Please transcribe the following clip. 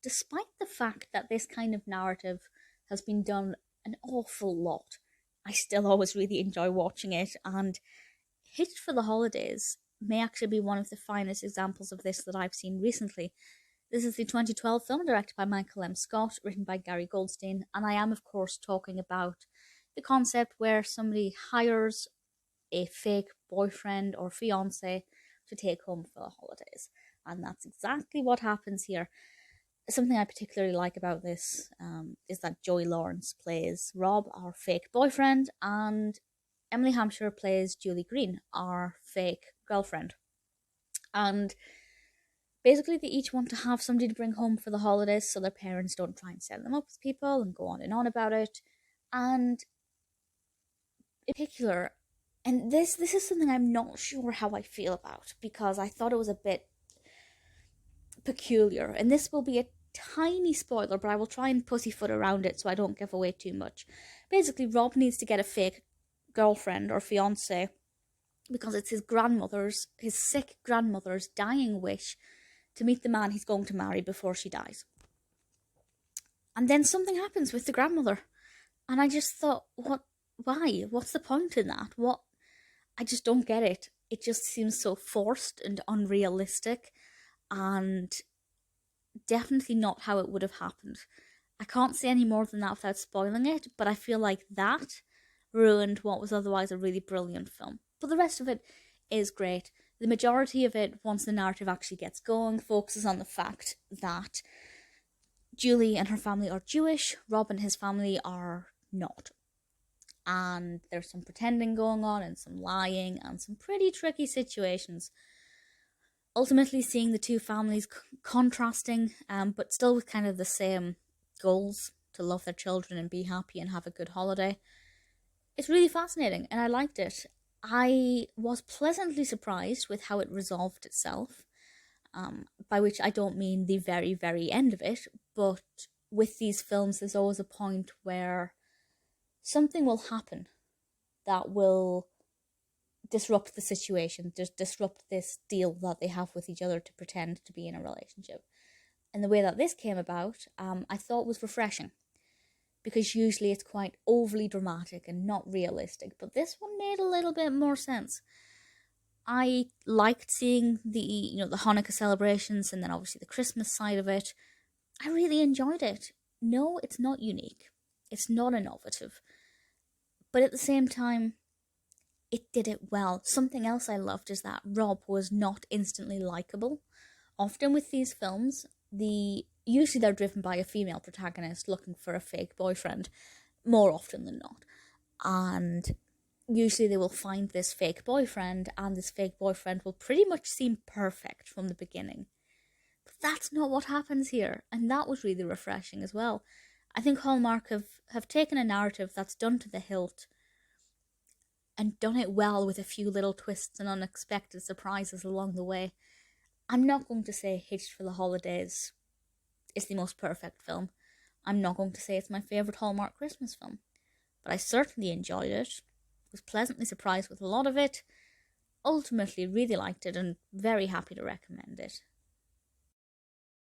despite the fact that this kind of narrative has been done an awful lot, I still always really enjoy watching it, and Hitched for the Holidays may actually be one of the finest examples of this that I've seen recently. This is the 2012 film directed by Michael M. Scott, written by Gary Goldstein, and I am, of course, talking about the concept where somebody hires a fake boyfriend or fiance to take home for the holidays. And that's exactly what happens here. Something I particularly like about this is that Joey Lawrence plays Rob, our fake boyfriend, and Emily Hampshire plays Julie Greene, our fake girlfriend. And basically, they each want to have somebody to bring home for the holidays so their parents don't try and set them up with people and go on and on about it. And in particular, and this is something I'm not sure how I feel about, because I thought it was a bit peculiar, and this will be a tiny spoiler, but I will try and pussyfoot around it so I don't give away too much. Basically, Rob needs to get a fake girlfriend or fiance because it's his sick grandmother's dying wish to meet the man he's going to marry before she dies. And then something happens with the grandmother, and I just thought, why? What's the point in that? I just don't get it. It just seems so forced and unrealistic, and definitely not how it would have happened. I can't say any more than that without spoiling it, but I feel like that ruined what was otherwise a really brilliant film. But the rest of it is great. The majority of it, once the narrative actually gets going, focuses on the fact that Julie and her family are Jewish, Rob and his family are not. And there's some pretending going on and some lying and some pretty tricky situations. Ultimately seeing the two families contrasting, but still with kind of the same goals, to love their children and be happy and have a good holiday. It's really fascinating, and I liked it. I was pleasantly surprised with how it resolved itself, by which I don't mean the very, very end of it, but with these films there's always a point where something will happen that will disrupt the situation, just disrupt this deal that they have with each other to pretend to be in a relationship. And the way that this came about, I thought was refreshing, because usually it's quite overly dramatic and not realistic, but this one made a little bit more sense. I liked seeing the Hanukkah celebrations and then obviously the Christmas side of it. I really enjoyed it. No, it's not unique. It's not innovative. But at the same time, it did it well. Something else I loved is that Rob was not instantly likable. Often with these films, usually they're driven by a female protagonist looking for a fake boyfriend, more often than not. And usually they will find this fake boyfriend, and this fake boyfriend will pretty much seem perfect from the beginning. But that's not what happens here, and that was really refreshing as well. I think Hallmark have taken a narrative that's done to the hilt and done it well with a few little twists and unexpected surprises along the way. I'm not going to say Hitched for the Holidays is the most perfect film. I'm not going to say it's my favourite Hallmark Christmas film. But I certainly enjoyed it, was pleasantly surprised with a lot of it, ultimately really liked it and very happy to recommend it.